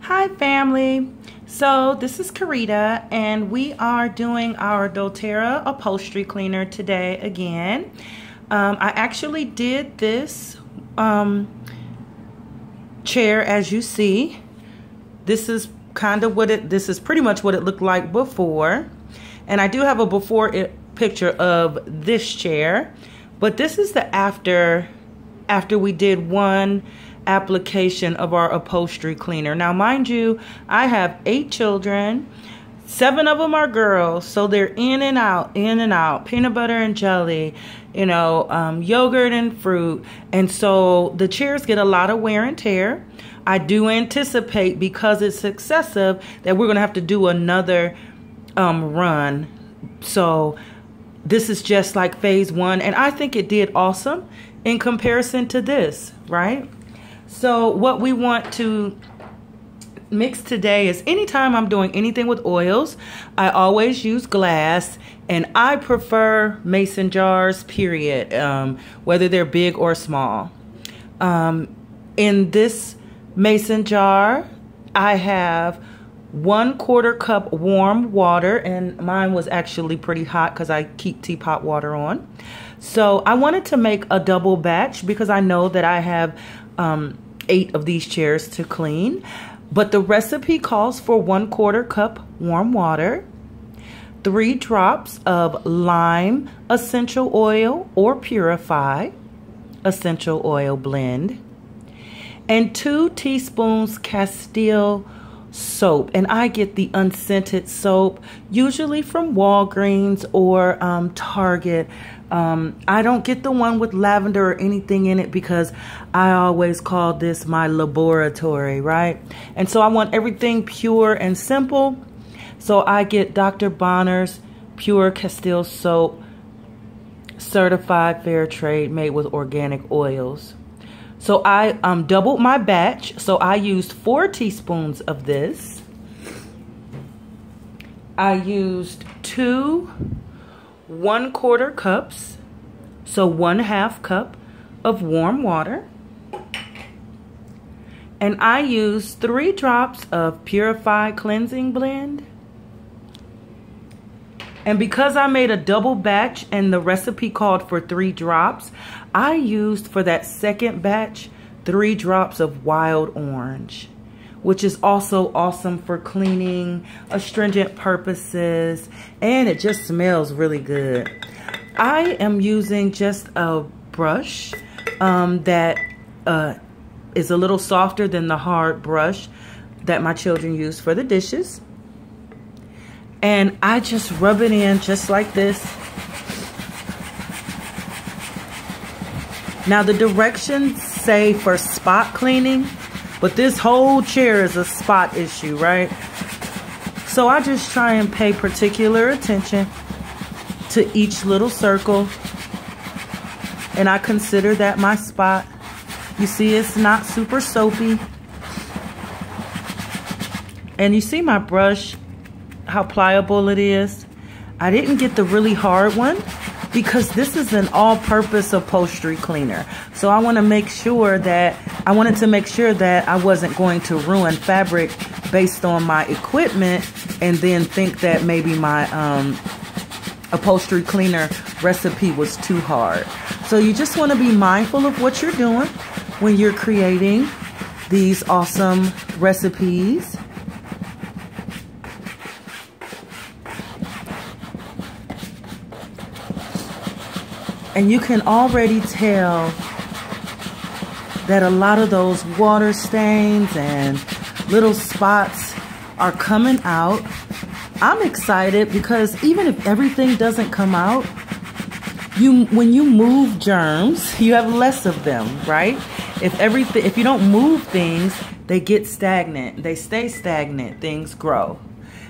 Hi family, so this is Karita and we are doing our dœTERRA upholstery cleaner today again. I actually did this chair as you see. This is pretty much what it looked like before, and I do have a before picture of this chair, but this is the after we did one application of our upholstery cleaner. Now mind you, I have 8 children, 7 of them are girls, so they're in and out, peanut butter and jelly, you know, yogurt and fruit, and so the chairs get a lot of wear and tear. I do anticipate, because it's excessive, that we're gonna have to do another run. So this is just like phase 1, and I think it did awesome in comparison to this, right? So what we want to mix today is, anytime I'm doing anything with oils, I always use glass, and I prefer mason jars, period, whether they're big or small. In this mason jar, I have 1/4 cup warm water, and mine was actually pretty hot because I keep teapot water on. So I wanted to make a double batch because I know that I have 8 of these chairs to clean, but the recipe calls for 1/4 cup warm water, 3 drops of lime essential oil or Purify essential oil blend, and 2 teaspoons castille soap. And I get the unscented soap, usually from Walgreens or Target. I don't get the one with lavender or anything in it because I always call this my laboratory, right? And so I want everything pure and simple. So I get Dr. Bonner's Pure Castile Soap, certified fair trade, made with organic oils. So I doubled my batch. So I used 4 teaspoons of this. I used 2 1/4 cups, so 1/2 cup of warm water, and I used 3 drops of Purify cleansing blend. And because I made a double batch and the recipe called for 3 drops, I used for that second batch 3 drops of wild orange, which is also awesome for cleaning, astringent purposes, and it just smells really good. I am using just a brush that is a little softer than the hard brush that my children use for the dishes. And I just rub it in just like this. Now the directions say for spot cleaning, but this whole chair is a spot issue, right? So I just try and pay particular attention to each little circle, and I consider that my spot. You see, it's not super soapy. And you see my brush, how pliable it is. I didn't get the really hard one because this is an all-purpose upholstery cleaner. So I wanted to make sure that I wasn't going to ruin fabric based on my equipment and then think that maybe my upholstery cleaner recipe was too hard. So you just want to be mindful of what you're doing when you're creating these awesome recipes. And you can already tell that a lot of those water stains and little spots are coming out. I'm excited because even if everything doesn't come out, when you move germs, you have less of them, right? If you don't move things, they get stagnant. They stay stagnant. Things grow.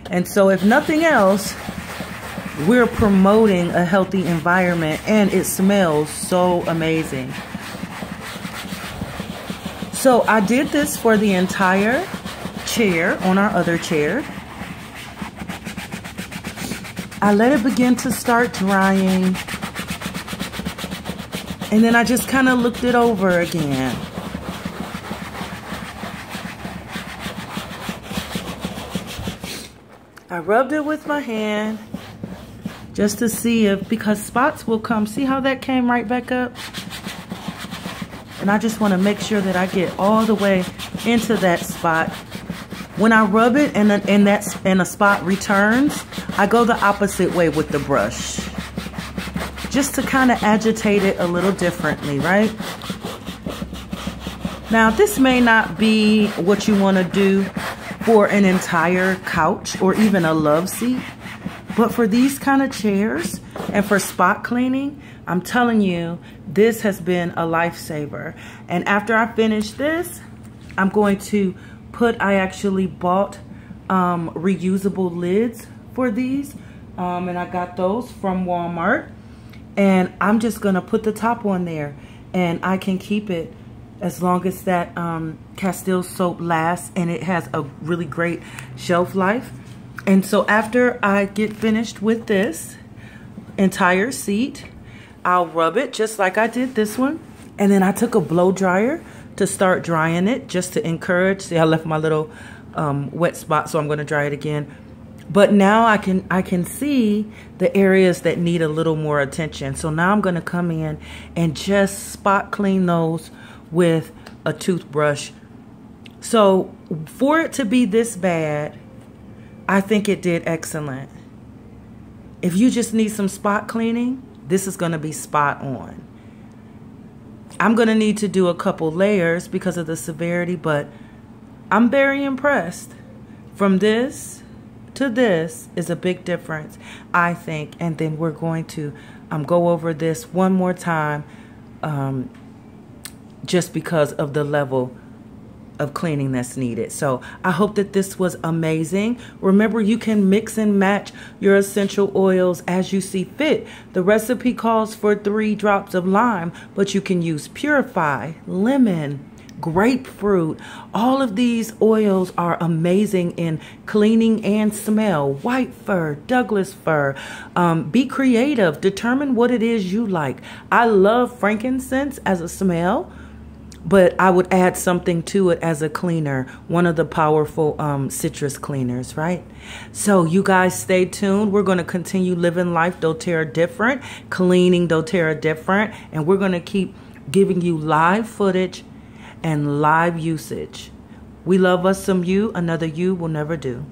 And so if nothing else, we're promoting a healthy environment, and it smells so amazing. So I did this for the entire chair on our other chair. I let it begin to start drying, and then I just kind of looked it over again. I rubbed it with my hand just to see if, because spots will come. See how that came right back up? And I just want to make sure that I get all the way into that spot. When I rub it and a spot returns, I go the opposite way with the brush. Just to kind of agitate it a little differently, right? Now, this may not be what you want to do for an entire couch or even a love seat, but for these kind of chairs and for spot cleaning, I'm telling you, this has been a lifesaver. And after I finish this, I'm going to I actually bought reusable lids for these, and I got those from Walmart. And I'm just gonna put the top on there, and I can keep it as long as that castille soap lasts, and it has a really great shelf life. And so after I get finished with this entire seat, I'll rub it just like I did this one. And then I took a blow dryer to start drying it, just to encourage. See, I left my little wet spot, so I'm gonna dry it again. But now I can see the areas that need a little more attention. So now I'm gonna come in and just spot clean those with a toothbrush. So for it to be this bad, I think it did excellent. If you just need some spot cleaning, this is gonna be spot on. I'm gonna need to do a couple layers because of the severity, but I'm very impressed. From this to this is a big difference, I think. And then we're going to go over this one more time, just because of the level of cleaning that's needed. So I hope that this was amazing. Remember, you can mix and match your essential oils as you see fit. The recipe calls for 3 drops of lime, but you can use Purify, lemon, grapefruit. All of these oils are amazing in cleaning and smell. White fir, Douglas fir. Be creative. Determine what it is you like. I love frankincense as a smell, but I would add something to it as a cleaner, one of the powerful citrus cleaners, right? So you guys stay tuned. We're going to continue living life dōTERRA different, cleaning dōTERRA different, and we're going to keep giving you live footage and live usage. We love us some you, another you will never do.